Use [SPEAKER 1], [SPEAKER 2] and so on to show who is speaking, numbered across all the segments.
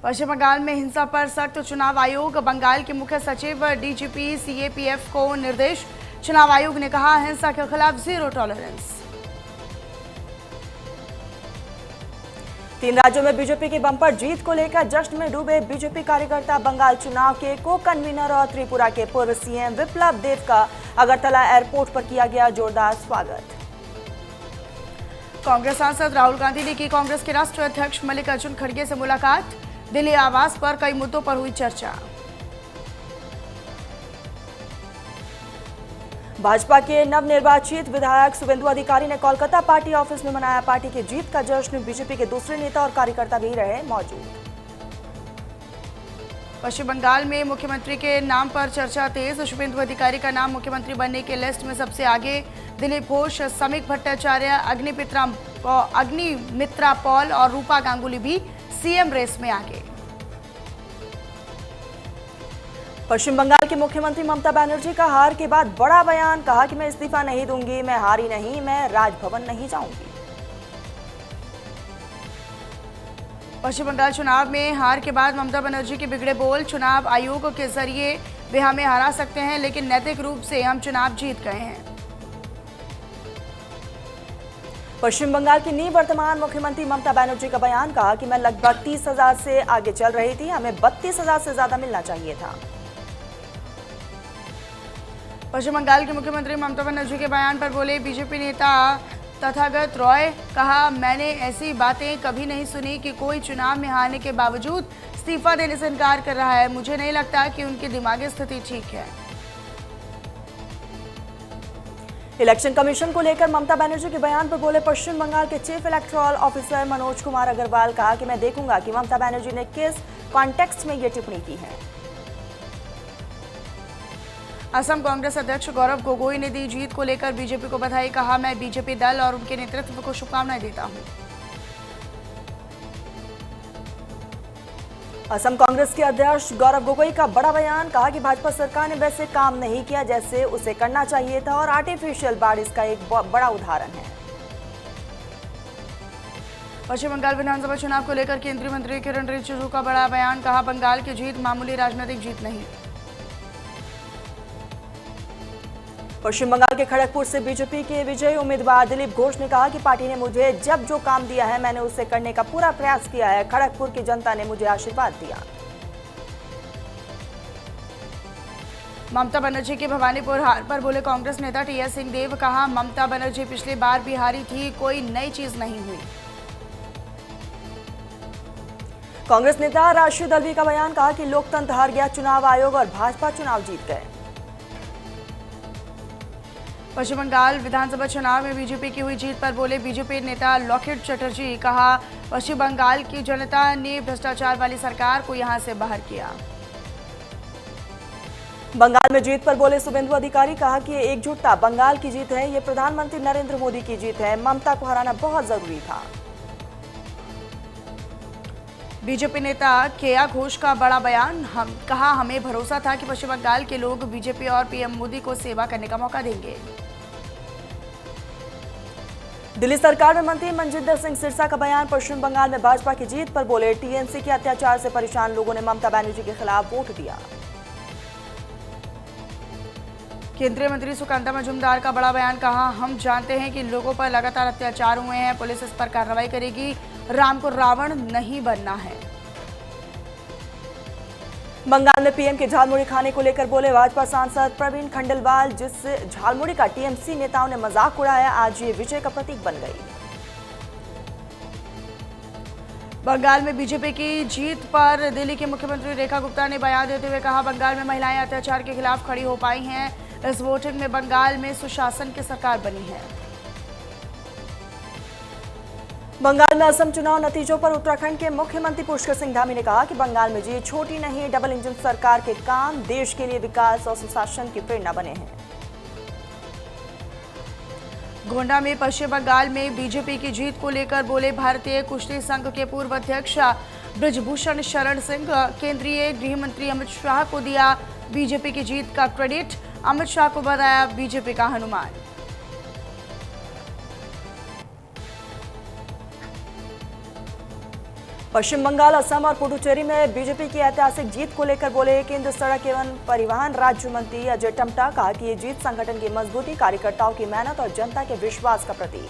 [SPEAKER 1] पश्चिम बंगाल में हिंसा पर सख्त चुनाव आयोग। बंगाल के मुख्य सचिव डीजीपी सीएपीएफ को निर्देश। चुनाव आयोग ने कहा, हिंसा के खिलाफ जीरो टॉलरेंस।
[SPEAKER 2] 3 राज्यों में बीजेपी की बम्पर जीत को लेकर जश्न में डूबे बीजेपी कार्यकर्ता। बंगाल चुनाव के को कन्वीनर और त्रिपुरा के पूर्व सीएम विप्लव देव का अगरतला एयरपोर्ट पर किया गया जोरदार स्वागत।
[SPEAKER 1] कांग्रेस सांसद राहुल गांधी ने की कांग्रेस के राष्ट्रीय अध्यक्ष मल्लिकार्जुन खड़गे से मुलाकात। दिल्ली आवास पर कई मुद्दों पर हुई चर्चा।
[SPEAKER 2] भाजपा के नवनिर्वाचित विधायक शुभेंदु अधिकारी ने कोलकाता पार्टी ऑफिस में मनाया पार्टी की जीत का जश्न। बीजेपी के दूसरे नेता और कार्यकर्ता भी रहे मौजूद।
[SPEAKER 1] पश्चिम बंगाल में मुख्यमंत्री के नाम पर चर्चा तेज। शुभेंदु अधिकारी का नाम मुख्यमंत्री बनने के लिस्ट में सबसे आगे। दिलीप घोष, समीक भट्टाचार्य, अग्निमित्रा पॉल और रूपा गांगुली भी सीएम रेस में आगे।
[SPEAKER 2] पश्चिम बंगाल की मुख्यमंत्री ममता बनर्जी का हार के बाद बड़ा बयान। कहा कि मैं इस्तीफा नहीं दूंगी, मैं हारी नहीं, मैं राजभवन नहीं जाऊंगी।
[SPEAKER 1] पश्चिम बंगाल चुनाव में हार के बाद ममता बनर्जी के बिगड़े बोल। चुनाव आयोग के जरिए वे हमें हरा सकते हैं, लेकिन नैतिक रूप से हम चुनाव जीत गए हैं।
[SPEAKER 2] पश्चिम बंगाल की निवर्तमान मुख्यमंत्री ममता बनर्जी का बयान। कहा कि मैं लगभग 30,000 से आगे चल रही थी, हमें 32,000 से ज्यादा मिलना चाहिए था।
[SPEAKER 1] पश्चिम बंगाल के मुख्यमंत्री ममता बनर्जी के बयान पर बोले बीजेपी नेता तथागत रॉय। कहा, मैंने ऐसी बातें कभी नहीं सुनी कि कोई चुनाव में हारने के बावजूद इस्तीफा देने से इनकार कर रहा है। मुझे नहीं लगता कि उनकी दिमागी स्थिति ठीक है।
[SPEAKER 2] इलेक्शन कमीशन को लेकर ममता बनर्जी के बयान पर बोले पश्चिम बंगाल के chief electoral officer Manoj Kumar Agarwal. कहा कि मैं देखूंगा कि ममता बनर्जी ने किस कॉन्टेक्स्ट में ये टिप्पणी की है।
[SPEAKER 1] असम कांग्रेस अध्यक्ष गौरव गोगोई ने दी जीत को लेकर बीजेपी को बधाई। कहा, मैं बीजेपी दल और उनके नेतृत्व को शुभकामनाएं देता हूं।
[SPEAKER 2] असम कांग्रेस के अध्यक्ष गौरव गोगोई का बड़ा बयान। कहा कि भाजपा सरकार ने वैसे काम नहीं किया जैसे उसे करना चाहिए था और आर्टिफिशियल बारिश का एक बड़ा उदाहरण है।
[SPEAKER 1] पश्चिम बंगाल विधानसभा चुनाव को लेकर केंद्रीय मंत्री किरण रिजिजू का बड़ा बयान। कहा, बंगाल की जीत मामूली राजनीतिक जीत नहीं।
[SPEAKER 2] पश्चिम बंगाल के खड़गपुर से बीजेपी के विजयी उम्मीदवार दिलीप घोष ने कहा कि पार्टी ने मुझे जब जो काम दिया है मैंने उसे करने का पूरा प्रयास किया है। खड़गपुर की जनता ने मुझे आशीर्वाद दिया। ममता बनर्जी के भवानीपुर हार पर बोले कांग्रेस नेता टीएस सिंहदेव। कहा, ममता बनर्जी पिछली बार भी हारी थी, कोई नई चीज नहीं हुई। कांग्रेस नेता राशिद अल्वी का बयान। कहा कि लोकतंत्र हार गया, चुनाव आयोग और भाजपा चुनाव जीत गए। पश्चिम बंगाल विधानसभा चुनाव में बीजेपी की हुई जीत पर बोले बीजेपी नेता लॉकेट चटर्जी। कहा, पश्चिम बंगाल की जनता ने भ्रष्टाचार वाली सरकार को यहां से बाहर किया। बंगाल में जीत पर बोले शुभेंदु अधिकारी। कहा कि एकजुटता बंगाल की जीत है, ये प्रधानमंत्री नरेंद्र मोदी की जीत है, ममता को हराना बहुत जरूरी था। बीजेपी नेता केया घोष का बड़ा बयान। कहा, हमें भरोसा था कि पश्चिम बंगाल के लोग बीजेपी और पीएम मोदी को सेवा करने का मौका देंगे। दिल्ली सरकार में मंत्री मनजिंदर सिंह सिरसा का बयान। पश्चिम बंगाल में भाजपा की जीत पर बोले टीएमसी के अत्याचार से परेशान लोगों ने ममता बनर्जी के खिलाफ वोट दिया। केंद्रीय मंत्री सुकांता मजूमदार का बड़ा बयान। कहा, हम जानते हैं कि लोगों पर लगातार अत्याचार हुए हैं, पुलिस इस पर कार्रवाई करेगी। राम को रावण नहीं बनना है। बंगाल में पीएम के झालमुड़ी खाने को लेकर बोले भाजपा सांसद प्रवीण खंडेलवाल। जिस झालमुड़ी का टीएमसी नेताओं ने मजाक उड़ाया, आज ये विजय का प्रतीक बन गई। बंगाल में बीजेपी की जीत पर दिल्ली के मुख्यमंत्री रेखा गुप्ता ने बयान देते हुए कहा, बंगाल में महिलाएं अत्याचार के खिलाफ खड़ी हो पाई हैं। इस वोटिंग में बंगाल में सुशासन की सरकार बनी है। बंगाल में असम चुनाव नतीजों पर उत्तराखंड के मुख्यमंत्री पुष्कर सिंह धामी ने कहा कि बंगाल में जीत छोटी नहीं, डबल इंजन सरकार के काम देश के लिए विकास और सुशासन की प्रेरणा बने हैं। गोंडा में पश्चिम बंगाल में बीजेपी की जीत को लेकर बोले भारतीय कुश्ती संघ के पूर्व अध्यक्ष ब्रजभूषण शरण सिंह। केंद्रीय गृह मंत्री अमित शाह को दिया बीजेपी की जीत का क्रेडिट। अमित शाह को बताया बीजेपी का हनुमान।
[SPEAKER 3] पश्चिम बंगाल, असम और पुडुचेरी में बीजेपी की ऐतिहासिक जीत को लेकर बोले केंद्र सड़क एवं परिवहन राज्य मंत्री अजय टमटा। कहा कि ये जीत संगठन की मजबूती, कार्यकर्ताओं की मेहनत और जनता के विश्वास का प्रतीक।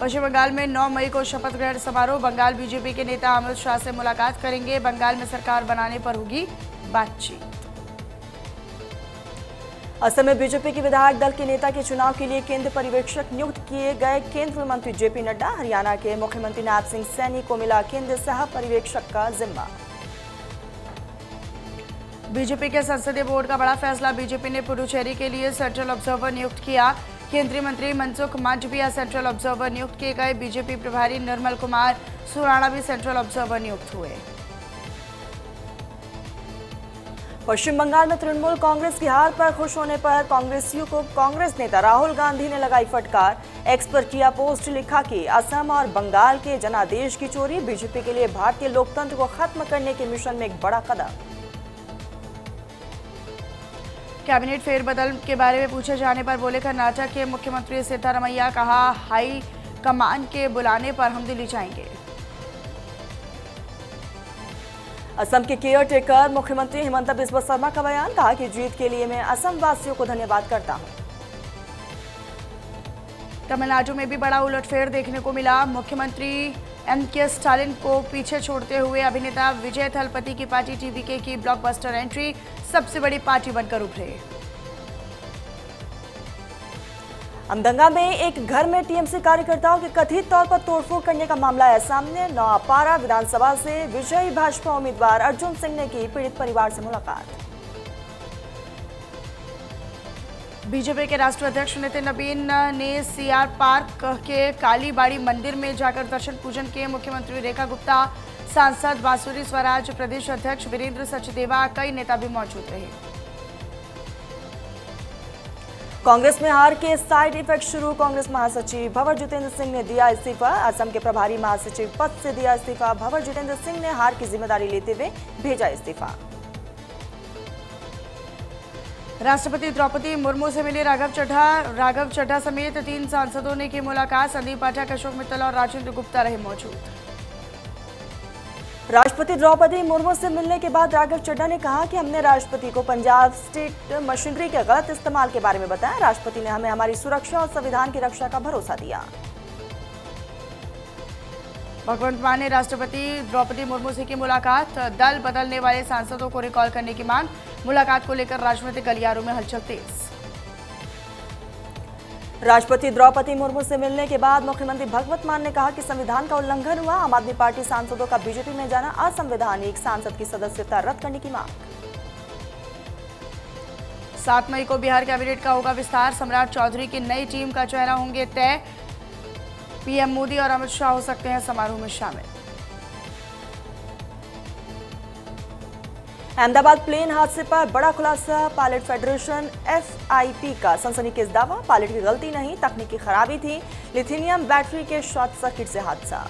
[SPEAKER 2] पश्चिम बंगाल में 9 मई को शपथ ग्रहण समारोह। बंगाल बीजेपी के नेता अमित शाह से मुलाकात करेंगे। बंगाल में सरकार बनाने पर होगी बातचीत।
[SPEAKER 3] असम में बीजेपी के विधायक दल के नेता के चुनाव के लिए केंद्र पर्यवेक्षक नियुक्त किए गए केंद्रीय मंत्री जेपी नड्डा। हरियाणा के मुख्यमंत्री नायब सिंह सैनी को मिला केंद्र सह पर्यवेक्षक का जिम्मा।
[SPEAKER 2] बीजेपी के संसदीय बोर्ड का बड़ा फैसला। बीजेपी ने पुडुचेरी के लिए सेंट्रल ऑब्जर्वर नियुक्त किया। केंद्रीय मंत्री मनसुख मांडविया सेंट्रल ऑब्जर्वर नियुक्त किए गए। बीजेपी प्रभारी निर्मल कुमार सुराणा भी सेंट्रल ऑब्जर्वर नियुक्त हुए।
[SPEAKER 3] पश्चिम बंगाल में तृणमूल कांग्रेस की हार पर खुश होने पर कांग्रेसियों को कांग्रेस नेता राहुल गांधी ने लगाई फटकार। एक्स पर किया पोस्ट, लिखा कि असम और बंगाल के जनादेश की चोरी बीजेपी के लिए भारतीय लोकतंत्र को खत्म करने के मिशन में एक बड़ा कदम।
[SPEAKER 2] कैबिनेट फेरबदल के बारे में पूछे जाने पर बोले कर्नाटक के मुख्यमंत्री सिद्धारमैया। कहा हाई कमान के बुलाने पर हम दिल्ली जाएंगे।
[SPEAKER 3] असम के केयर टेकर मुख्यमंत्री हिमंता बिस्वा शर्मा का बयान। कहा कि जीत के लिए मैं असम वासियों को धन्यवाद करता हूं।
[SPEAKER 2] तमिलनाडु में भी बड़ा उलटफेर देखने को मिला। मुख्यमंत्री एम.के. स्टालिन को पीछे छोड़ते हुए अभिनेता विजय थलपति की पार्टी टीवीके की ब्लॉकबस्टर एंट्री। सबसे बड़ी पार्टी बनकर उभरे।
[SPEAKER 3] अमदंगा में एक घर में टीएमसी कार्यकर्ताओं के कथित तौर पर तोड़फोड़ करने का मामला है सामने। नौपारा विधानसभा से विजयी भाजपा उम्मीदवार अर्जुन सिंह ने की पीड़ित परिवार से मुलाकात।
[SPEAKER 2] बीजेपी के राष्ट्रीय अध्यक्ष नितिन नबीन ने सीआर पार्क के कालीबाड़ी मंदिर में जाकर दर्शन पूजन किए। मुख्यमंत्री रेखा गुप्ता, सांसद बांसुरी स्वराज, प्रदेश अध्यक्ष वीरेंद्र सचदेवा, कई नेता भी मौजूद रहे।
[SPEAKER 3] कांग्रेस में हार के साइड इफेक्ट शुरू। कांग्रेस महासचिव भंवर जितेंद्र सिंह ने दिया इस्तीफा। असम के प्रभारी महासचिव पद से दिया इस्तीफा। भंवर जितेंद्र सिंह ने हार की जिम्मेदारी लेते हुए भेजा इस्तीफा।
[SPEAKER 2] राष्ट्रपति द्रौपदी मुर्मू से मिले राघव चड्ढा समेत 3 सांसदों ने की मुलाकात। संदीप पाठक, अशोक मित्तल और राजेंद्र गुप्ता रहे मौजूद।
[SPEAKER 3] राष्ट्रपति द्रौपदी मुर्मू से मिलने के बाद राघव चड्ढा ने कहा कि हमने राष्ट्रपति को पंजाब स्टेट मशीनरी के गलत इस्तेमाल के बारे में बताया। राष्ट्रपति ने हमें हमारी सुरक्षा और संविधान की रक्षा का भरोसा दिया।
[SPEAKER 2] भगवंत मान ने राष्ट्रपति द्रौपदी मुर्मू से की मुलाकात। दल बदलने वाले सांसदों को रिकॉल करने की मांग। मुलाकात को लेकर राजनीतिक गलियारों में हलचल तेज।
[SPEAKER 3] राष्ट्रपति द्रौपदी मुर्मू से मिलने के बाद मुख्यमंत्री भगवंत मान ने कहा कि संविधान का उल्लंघन हुआ। आम आदमी पार्टी सांसदों का बीजेपी में जाना असंवैधानिक। सांसद की सदस्यता रद्द करने की मांग।
[SPEAKER 2] 7 मई को बिहार कैबिनेट का होगा विस्तार। सम्राट चौधरी की नई टीम का चेहरा होंगे तय। पीएम मोदी और अमित शाह हो सकते हैं समारोह में शामिल।
[SPEAKER 3] अहमदाबाद प्लेन हादसे पर बड़ा खुलासा। पायलट फेडरेशन एफआईपी का सनसनीखेज दावा। पायलट की गलती नहीं, तकनीकी खराबी थी। लिथियम बैटरी के शॉर्ट सर्किट से हादसा।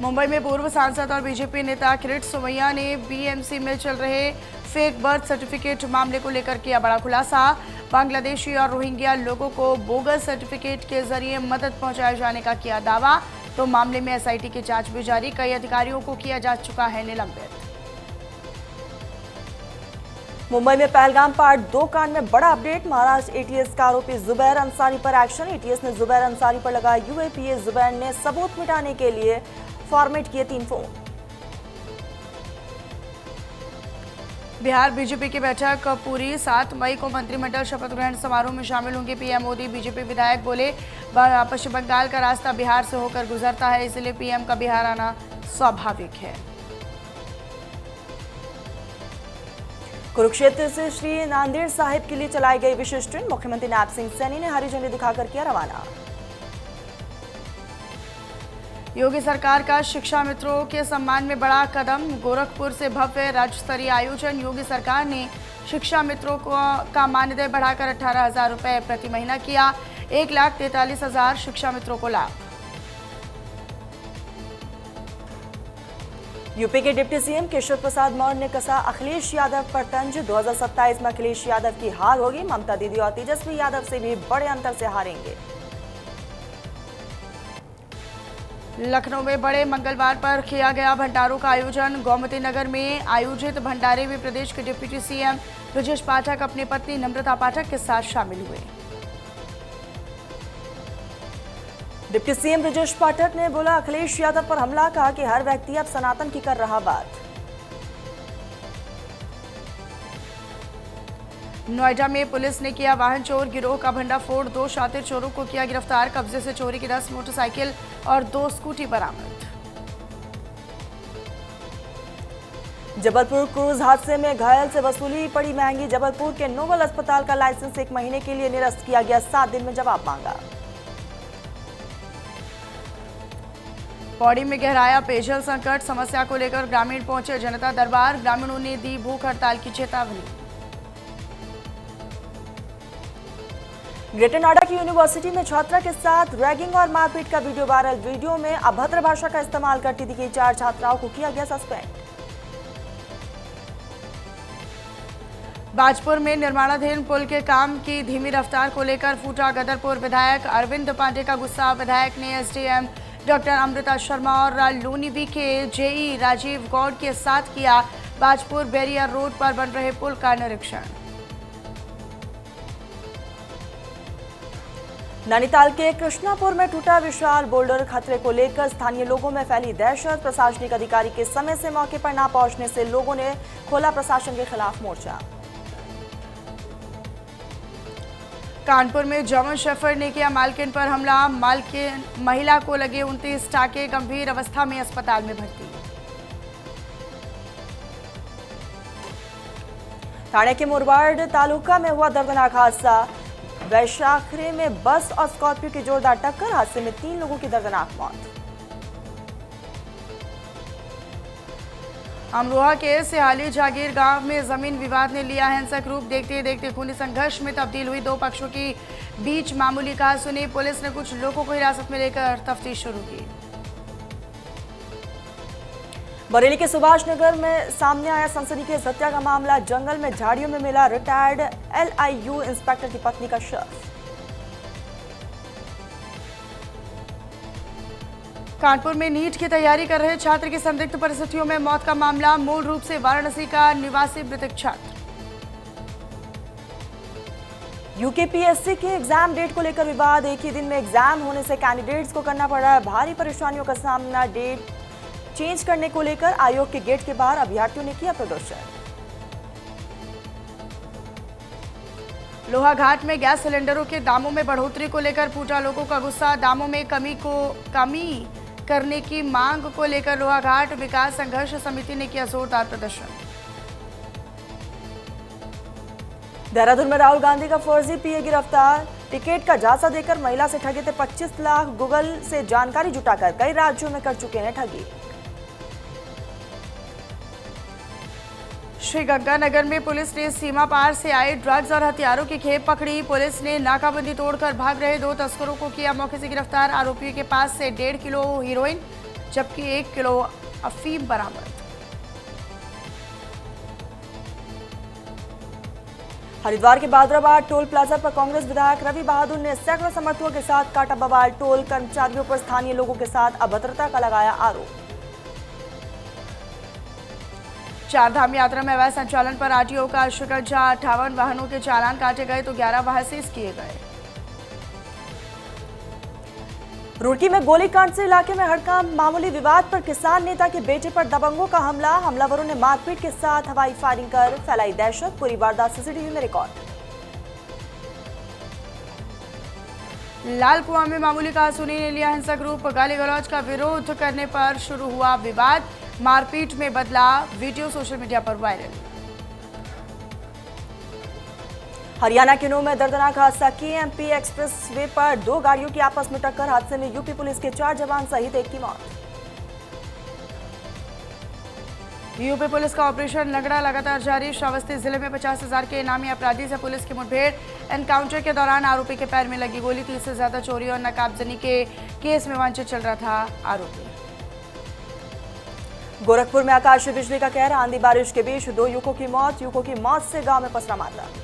[SPEAKER 2] मुंबई में पूर्व सांसद और बीजेपी नेता किरीट सोमैया ने बीएमसी में चल रहे फेक बर्थ सर्टिफिकेट मामले को लेकर किया बड़ा खुलासा। बांग्लादेशी और रोहिंग्या लोगों को बोगस सर्टिफिकेट के जरिए मदद पहुंचाए जाने का किया दावा। तो मामले में एसआईटी की जांच भी जारी। कई अधिकारियों को किया जा चुका है निलंबित।
[SPEAKER 3] मुंबई में पहलगाम पार्ट 2 कांड में बड़ा अपडेट। महाराष्ट्र एटीएस का आरोपी जुबैर अंसारी पर एक्शन। एटीएस ने जुबैर अंसारी पर लगाया यूएपीए। जुबैर ने सबूत मिटाने के लिए फॉर्मेट किए 3 फोन।
[SPEAKER 2] बिहार बीजेपी की बैठक पूरी। 7 मई को मंत्रिमंडल शपथ ग्रहण समारोह में शामिल होंगे पीएम मोदी। बीजेपी विधायक बोले पश्चिम बंगाल का रास्ता बिहार से होकर गुजरता है, इसलिए पीएम का बिहार आना स्वाभाविक है।
[SPEAKER 3] कुरुक्षेत्र से श्री नांदेड़ साहिब के लिए चलाई गई विशेष ट्रेन। मुख्यमंत्री नायब सिंह सैनी ने हरी झंडी दिखाकर किया रवाना।
[SPEAKER 2] योगी सरकार का शिक्षा मित्रों के सम्मान में बड़ा कदम। गोरखपुर से भव्य राज्य स्तरीय आयोजन। योगी सरकार ने शिक्षा मित्रों का मानदेय बढ़ाकर 18,000 रुपये प्रति महीना किया। 1,43,000 शिक्षा मित्रों को लाभ। यूपी के डिप्टी सीएम केशव प्रसाद मौर्य ने कसा अखिलेश यादव पर तंज। 2027 में अखिलेश यादव की हार होगी। ममता दीदी और तेजस्वी यादव से भी बड़े अंतर से हारेंगे।
[SPEAKER 1] लखनऊ में बड़े मंगलवार पर किया गया भंडारों का आयोजन। गोमती नगर में आयोजित भंडारे में प्रदेश के डिप्टी सीएम ब्रजेश पाठक अपनी पत्नी नम्रता पाठक के साथ शामिल हुए।
[SPEAKER 3] डिप्टी सीएम ब्रजेश पाठक ने बोला अखिलेश यादव पर हमला, कहा कि हर व्यक्ति अब सनातन की कर रहा बात।
[SPEAKER 1] नोएडा में पुलिस ने किया वाहन चोर गिरोह का भंडाफोड़। 2 शातिर चोरों को किया गिरफ्तार। कब्जे से चोरी की 10 मोटरसाइकिल और 2 स्कूटी बरामद।
[SPEAKER 3] जबलपुर क्रूज हादसे में घायल से वसूली पड़ी महंगी। जबलपुर के नोबल अस्पताल का लाइसेंस 1 महीने के लिए निरस्त किया गया। 7 दिन में जवाब मांगा।
[SPEAKER 1] पौड़ी में गहराया पेयजल संकट। समस्या को लेकर ग्रामीण पहुंचे जनता दरबार। ग्रामीणों ने दी भूख हड़ताल की चेतावनी।
[SPEAKER 3] ग्रेटर नोएडा की यूनिवर्सिटी में छात्रा के साथ रैगिंग और मारपीट का वीडियो वायरल। वीडियो में अभद्र भाषा का इस्तेमाल करती दिखी 4 छात्राओं को किया गया सस्पेंड।
[SPEAKER 1] बाजपुर में निर्माणाधीन पुल के काम की धीमी रफ्तार को लेकर फूटा गदरपुर। विधायक अरविंद पांडे का गुस्सा। विधायक ने एसडीएम डॉक्टर अमृता शर्मा और लूनीवी के जेई राजीव गौड़ के साथ किया बाजपुर बैरियर रोड पर बन रहे पुल का निरीक्षण।
[SPEAKER 3] नैनीताल के कृष्णापुर में टूटा विशाल बोल्डर। खतरे को लेकर स्थानीय लोगों में फैली दहशत। प्रशासनिक अधिकारी के समय से मौके पर न पहुंचने से लोगों ने खोला प्रशासन के खिलाफ मोर्चा।
[SPEAKER 1] कानपुर में जर्मन शेफर्ड ने किया मालकिन पर हमला। मालकिन महिला को लगे 29 टाके, गंभीर अवस्था में अस्पताल में भर्ती।
[SPEAKER 3] ठाणे के मुरबाड तालुका में हुआ दर्दनाक हादसा। वैशाखरे में बस और स्कॉर्पियो की जोरदार टक्कर। हादसे में 3 लोगों की दर्दनाक मौत।
[SPEAKER 1] अमरोहा के सिहाली जागीर गांव में जमीन विवाद ने लिया हिंसक रूप। देखते देखते खूनी संघर्ष में तब्दील हुई। 2 पक्षों के बीच मामूली कहासुनी। पुलिस ने कुछ लोगों को हिरासत में लेकर तफ्तीश शुरू की।
[SPEAKER 3] बरेली के सुभाष नगर में सामने आया सनसनीखेज हत्या का मामला। जंगल में झाड़ियों में मिला रिटायर्ड LIU इंस्पेक्टर की पत्नी का शव।
[SPEAKER 1] कानपुर में नीट की तैयारी कर रहे छात्र की संदिग्ध परिस्थितियों में मौत का मामला। मूल रूप से वाराणसी का निवासी मृतक छात्र।
[SPEAKER 3] UKPSC के एग्जाम डेट को लेकर विवाद। एक ही दिन में एग्जाम होने से कैंडिडेट्स को करना पड़ा है भारी परेशानियों का सामना। डेट चेंज करने को लेकर आयोग के गेट के बाहर अभ्यर्थियों ने किया प्रदर्शन।
[SPEAKER 1] लोहाघाट में गैस सिलेंडरों के दामों में बढ़ोतरी को लेकर फूटा लोगों का गुस्सा। दामों में कमी करने की मांग को लेकर लोहाघाट विकास संघर्ष समिति ने किया जोरदार प्रदर्शन।
[SPEAKER 3] देहरादून में राहुल गांधी का फर्जी पीए गिरफ्तार। टिकट का झांसा देकर महिला से ठगे थे 25 लाख। गूगल से जानकारी जुटाकर कई राज्यों में कर चुके हैं ठगी।
[SPEAKER 1] श्रीगंगानगर में पुलिस ने सीमा पार से आए ड्रग्स और हथियारों की खेप पकड़ी। पुलिस ने नाकाबंदी तोड़कर भाग रहे 2 तस्करों को किया मौके से गिरफ्तार। आरोपियों के पास से 1.5 किलो हीरोइन जबकि 1 किलो अफीम बरामद।
[SPEAKER 3] हरिद्वार के बादराबाद टोल प्लाजा पर कांग्रेस विधायक रवि बहादुर ने सैकड़ों समर्थकों के साथ काटा बवाल। टोल कर्मचारियों पर स्थानीय लोगों के साथ अभद्रता का लगाया आरोप।
[SPEAKER 1] चारधाम यात्रा में अवैध संचालन पर आरटीओ का शिकंजा। 58 वाहनों के चालान काटे गए तो 11 वाहन सीज किए गए।
[SPEAKER 3] रुड़की में गोलीकांड से इलाके में हड़कंप। मामूली विवाद पर किसान नेता के बेटे पर दबंगों का हमला। हमलावरों ने मारपीट के साथ हवाई फायरिंग कर फैलाई दहशत। पूरी वारदात सीसीटीवी में रिकॉर्ड।
[SPEAKER 1] लाल कुआं में मामूली कहासुनी ने लिया हिंसक रूप। गाली गलौज का विरोध करने पर शुरू हुआ विवाद। मारपीट में बदला वीडियो सोशल मीडिया पर वायरल।
[SPEAKER 3] हरियाणा के नूह में दर्दनाक हादसा। KMP एक्सप्रेस वे पर 2 गाड़ियों की आपस में टक्कर। हादसे में यूपी पुलिस के 4 जवान सहित 1 की मौत।
[SPEAKER 1] यूपी पुलिस का ऑपरेशन लगड़ा लगातार जारी। श्रावस्ती जिले में 50,000 के इनामी अपराधी से पुलिस की मुठभेड़। एनकाउंटर के दौरान आरोपी के पैर में लगी गोली। 30 से ज्यादा चोरी और नकाबजनी के केस में वांछित चल रहा था आरोपी।
[SPEAKER 3] गोरखपुर में आकाशीय बिजली का कहर। आंधी बारिश के बीच 2 युवकों की मौत। युवकों की मौत से गांव में पसरा मातम।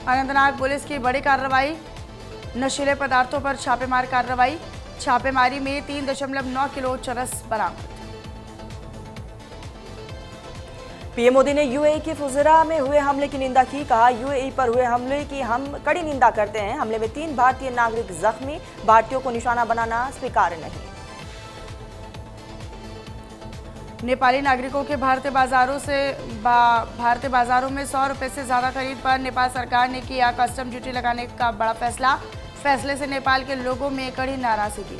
[SPEAKER 1] अनंतनाग पुलिस की बड़ी कार्रवाई। नशीले पदार्थों पर छापेमार कार्रवाई, छापेमारी में 3.9 किलो चरस बरामद।
[SPEAKER 3] पीएम मोदी ने यूएई के फुजैरा में हुए हमले की निंदा की। कहा, यूएई पर हुए हमले की हम कड़ी निंदा करते हैं। हमले में 3 भारतीय नागरिक जख्मी, भारतीयों को निशाना बनाना स्वीकार्य नहीं।
[SPEAKER 1] नेपाली नागरिकों के भारतीय बाजारों में 100 रुपये से ज़्यादा खरीद पर नेपाल सरकार ने किया कस्टम ड्यूटी लगाने का बड़ा फैसला। फैसले से नेपाल के लोगों में कड़ी नाराजगी।